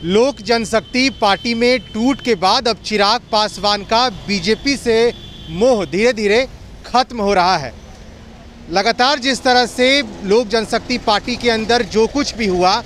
लोक जनशक्ति पार्टी में टूट के बाद अब चिराग पासवान का बीजेपी से मोह धीरे धीरे खत्म हो रहा है। लगातार जिस तरह से लोक जनशक्ति पार्टी के अंदर जो कुछ भी हुआ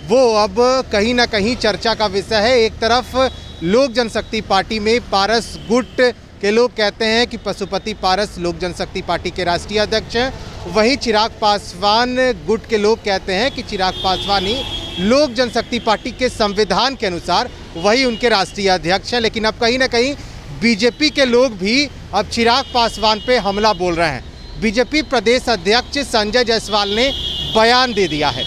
वो अब कहीं ना कहीं चर्चा का विषय है। एक तरफ लोक जनशक्ति पार्टी में पारस गुट के लोग कहते हैं कि पशुपति पारस लोक जनशक्ति पार्टी के राष्ट्रीय अध्यक्ष हैं, वहीं चिराग पासवान गुट के लोग कहते हैं कि चिराग पासवान ही लोक जनशक्ति पार्टी के संविधान के अनुसार वही उनके राष्ट्रीय अध्यक्ष हैं। लेकिन अब कहीं ना कहीं बीजेपी के लोग भी अब चिराग पासवान पे हमला बोल रहे हैं। बीजेपी प्रदेश अध्यक्ष संजय जायसवाल ने बयान दे दिया है।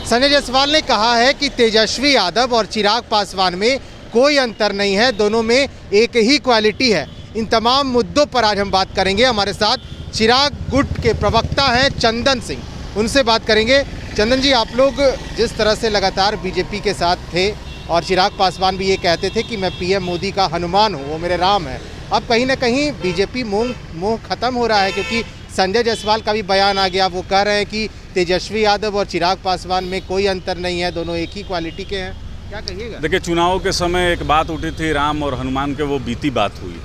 संजय जायसवाल ने कहा है कि तेजस्वी यादव और चिराग पासवान में कोई अंतर नहीं है, दोनों में एक ही क्वालिटी है। इन तमाम मुद्दों पर आज हम बात करेंगे। हमारे साथ चिराग गुट के प्रवक्ता हैं चंदन सिंह, उनसे बात करेंगे। चंदन जी, आप लोग जिस तरह से लगातार बीजेपी के साथ थे और चिराग पासवान भी ये कहते थे कि मैं पीएम मोदी का हनुमान हूँ, वो मेरे राम है, अब कहीं ना कहीं बीजेपी मोह खत्म हो रहा है, क्योंकि संजय जायसवाल का भी बयान आ गया। वो कह रहे हैं कि तेजस्वी यादव और चिराग पासवान में कोई अंतर नहीं है, दोनों एक ही क्वालिटी के हैं। क्या कहिएगा? देखिए, चुनाव के समय एक बात उठी थी राम और हनुमान के, वो बीती बात हुई।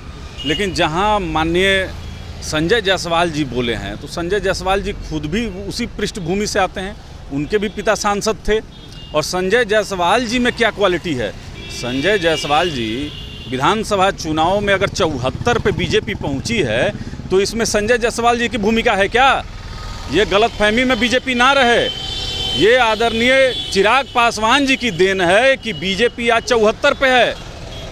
लेकिन जहां माननीय संजय जायसवाल जी बोले हैं तो संजय जायसवाल जी खुद भी उसी पृष्ठभूमि से आते हैं, उनके भी पिता सांसद थे। और संजय जायसवाल जी में क्या क्वालिटी है? संजय जायसवाल जी विधानसभा चुनाव में अगर 74 पे बीजेपी पहुंची है तो इसमें संजय जायसवाल जी की भूमिका है क्या? ये गलतफहमी में बीजेपी ना रहे। ये आदरणीय चिराग पासवान जी की देन है कि बीजेपी आज 74 पे है,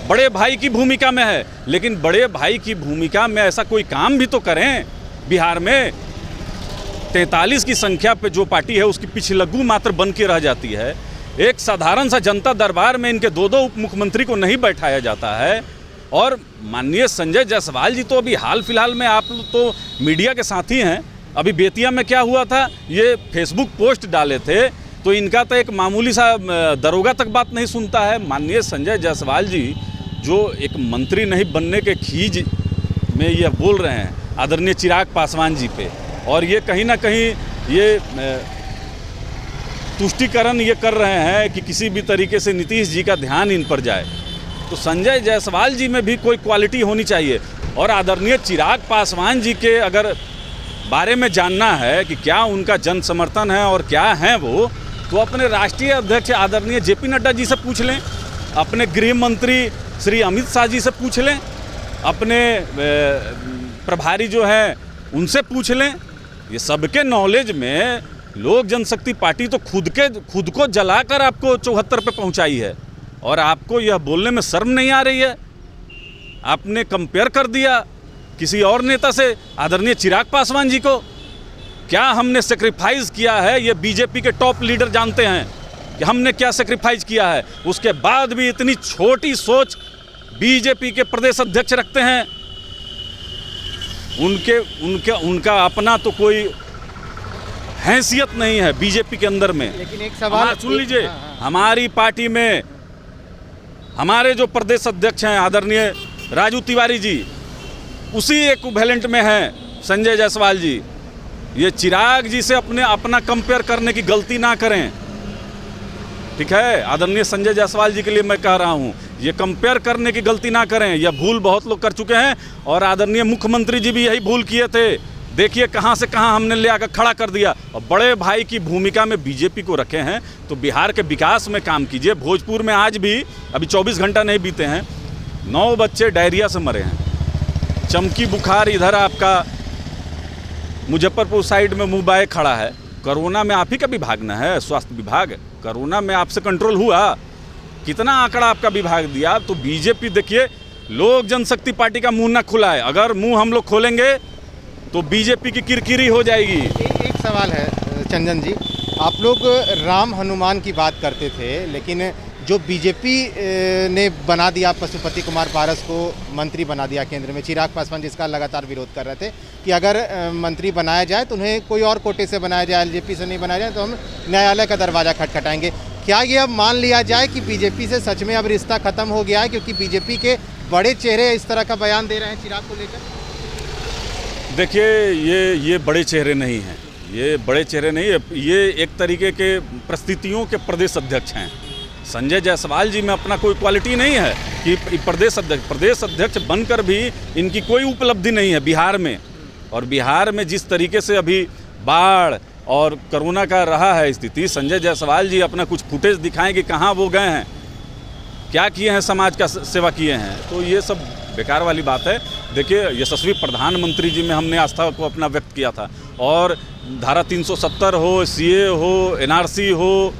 बड़े भाई की भूमिका में है। लेकिन बड़े भाई की भूमिका में ऐसा कोई काम भी तो करें। बिहार में 43 की संख्या पे जो पार्टी है उसकी पिछलग्गू मात्र बन के रह जाती है। एक साधारण सा जनता दरबार में इनके दो उप मुख्यमंत्री को नहीं बैठाया जाता है। और माननीय संजय जायसवाल जी तो अभी हाल फिलहाल में, आप तो मीडिया के साथी हैं, अभी बेतिया में क्या हुआ था, ये फेसबुक पोस्ट डाले थे तो इनका तो एक मामूली सा दरोगा तक बात नहीं सुनता है। माननीय संजय जायसवाल जी जो एक मंत्री नहीं बनने के खीज में ये बोल रहे हैं आदरणीय चिराग पासवान जी पे, और ये कहीं ना कहीं ये तुष्टिकरण ये कर रहे हैं कि किसी भी तरीके से नीतीश जी का ध्यान इन पर जाए। तो संजय जायसवाल जी में भी कोई क्वालिटी होनी चाहिए। और आदरणीय चिराग पासवान जी के अगर बारे में जानना है कि क्या उनका जन समर्थन है और क्या है वो, तो अपने राष्ट्रीय अध्यक्ष आदरणीय जेपी नड्डा जी से पूछ लें, अपने गृह मंत्री श्री अमित शाह जी से पूछ लें, अपने प्रभारी जो हैं उनसे पूछ लें। ये सबके नॉलेज में लोक जनशक्ति पार्टी तो खुद को जलाकर आपको 74 पे पहुंचाई है, और आपको यह बोलने में शर्म नहीं आ रही है? आपने कंपेयर कर दिया किसी और नेता से, आदरणीय चिराग पासवान जी को। क्या हमने सेक्रीफाइस किया है ये बीजेपी के टॉप लीडर जानते हैं कि हमने क्या सेक्रीफाइस किया है। उसके बाद भी इतनी छोटी सोच बीजेपी के प्रदेश अध्यक्ष रखते हैं। उनका अपना तो कोई हैसियत नहीं है बीजेपी के अंदर में। लेकिन एक सवाल सुन लीजिए, हमारी पार्टी में हमारे जो प्रदेश अध्यक्ष हैं आदरणीय राजू तिवारी जी, उसी इक्विवेलेंट में हैं संजय जायसवाल जी। ये चिराग जी से अपना कंपेयर करने की गलती ना करें, ठीक है? आदरणीय संजय जायसवाल जी के लिए मैं कह रहा हूँ, ये कंपेयर करने की गलती ना करें। यह भूल बहुत लोग कर चुके हैं, और आदरणीय मुख्यमंत्री जी भी यही भूल किए थे। देखिए कहाँ से कहाँ हमने ले आकर खड़ा कर दिया। और बड़े भाई की भूमिका में बीजेपी को रखे हैं तो बिहार के विकास में काम कीजिए। भोजपुर में आज भी अभी 24 घंटा नहीं बीते हैं, 9 बच्चे डायरिया से मरे हैं। चमकी बुखार इधर आपका मुजफ्फरपुर साइड में मुंह बाए खड़ा है। कोरोना में आप ही का विभाग न है, स्वास्थ्य विभाग? कोरोना में आपसे कंट्रोल हुआ? कितना आंकड़ा आपका विभाग दिया? तो बीजेपी देखिए, लोक जनशक्ति पार्टी का मुंह ना खुला है। अगर मुंह हम लोग खोलेंगे तो बीजेपी की किरकिरी हो जाएगी। एक सवाल है चंदन जी, आप लोग राम हनुमान की बात करते थे, लेकिन जो बीजेपी ने बना दिया पशुपति कुमार पारस को मंत्री बना दिया केंद्र में, चिराग पासवान जिसका लगातार विरोध कर रहे थे कि अगर मंत्री बनाया जाए तो उन्हें कोई और कोटे से बनाया जाए, एलजेपी से नहीं बनाया जाए तो हम न्यायालय का दरवाज़ा खटखटाएंगे। क्या ये अब मान लिया जाए कि बीजेपी से सच में अब रिश्ता खत्म हो गया है, क्योंकि बीजेपी के बड़े चेहरे इस तरह का बयान दे रहे हैं चिराग को लेकर? देखिए, ये बड़े चेहरे नहीं हैं, ये बड़े चेहरे नहीं है, ये एक तरीके के परिस्थितियों के प्रदेश अध्यक्ष हैं। संजय जायसवाल जी में अपना कोई क्वालिटी नहीं है कि प्रदेश अध्यक्ष बनकर भी इनकी कोई उपलब्धि नहीं है बिहार में। और बिहार में जिस तरीके से अभी बाढ़ और कोरोना का रहा है स्थिति, संजय जायसवाल जी अपना कुछ फुटेज दिखाएं कि कहाँ वो गए हैं, क्या किए हैं, समाज का सेवा किए हैं। तो ये सब बेकार वाली बात है। देखिए, यशस्वी प्रधानमंत्री जी में हमने आस्था को अपना व्यक्त किया था, और धारा 370 हो, सीए हो, एनआरसी हो,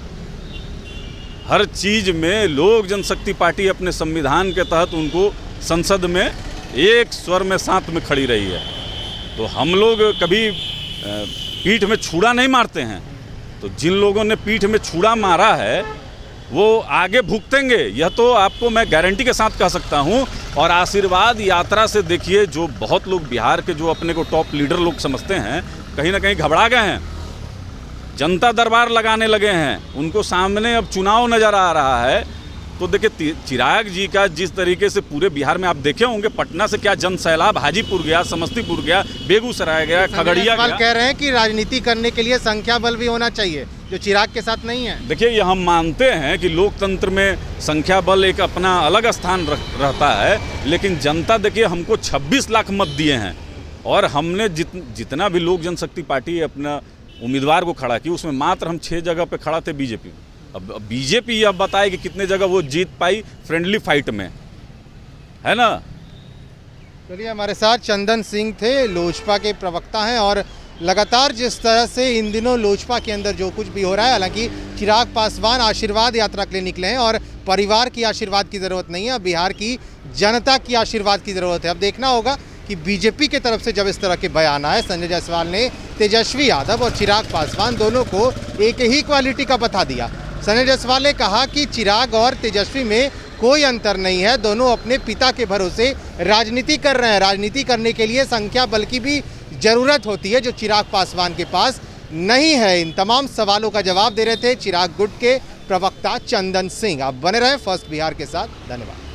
हर चीज़ में लोक जनशक्ति पार्टी अपने संविधान के तहत उनको संसद में एक स्वर में साथ में खड़ी रही है। तो हम लोग कभी पीठ में छुरा नहीं मारते हैं। तो जिन लोगों ने पीठ में छुरा मारा है वो आगे भुगतेंगे, यह तो आपको मैं गारंटी के साथ कह सकता हूं। और आशीर्वाद यात्रा से देखिए, जो बहुत लोग बिहार के जो अपने को टॉप लीडर लोग समझते हैं, कहीं ना कहीं घबरा गए हैं, जनता दरबार लगाने लगे हैं, उनको सामने अब चुनाव नज़र आ रहा है। तो देखिए, चिराग जी का जिस तरीके से पूरे बिहार में आप देखे होंगे, पटना से क्या जन सैलाब, हाजीपुर गया, समस्तीपुर गया, बेगूसराय गया, खगड़िया गया। कह रहे हैं कि राजनीति करने के लिए संख्या बल भी होना चाहिए, जो चिराग के साथ नहीं है। देखिए, ये हम मानते हैं कि लोकतंत्र में संख्या बल एक अपना अलग स्थान रहता है, लेकिन जनता देखिए हमको 26 लाख मत दिए हैं, और हमने जितना भी लोक जनशक्ति पार्टी अपना उम्मीदवार को खड़ा की, उसमें मात्र हम 6 जगह पे खड़ा थे बीजेपी। अब बीजेपी यह बताए कि कितने जगह वो जीत पाई फ्रेंडली फाइट में, है ना। चलिए, हमारे साथ चंदन सिंह थे, लोजपा के प्रवक्ता हैं, और लगातार जिस तरह से इन दिनों लोजपा के अंदर जो कुछ भी हो रहा है, हालांकि चिराग पासवान आशीर्वाद यात्रा के लिए निकले हैं, और परिवार की आशीर्वाद की ज़रूरत नहीं है, अब बिहार की जनता की आशीर्वाद की ज़रूरत है। अब देखना होगा कि बीजेपी की तरफ से जब इस तरह के बयान आए, संजय जायसवाल ने तेजस्वी यादव और चिराग पासवान दोनों को एक ही क्वालिटी का बता दिया। संजय जायसवाल ने कहा कि चिराग और तेजस्वी में कोई अंतर नहीं है, दोनों अपने पिता के भरोसे राजनीति कर रहे हैं। राजनीति करने के लिए संख्या बल की भी ज़रूरत होती है, जो चिराग पासवान के पास नहीं है। इन तमाम सवालों का जवाब दे रहे थे चिराग गुट के प्रवक्ता चंदन सिंह। आप बने रहें फर्स्ट बिहार के साथ। धन्यवाद।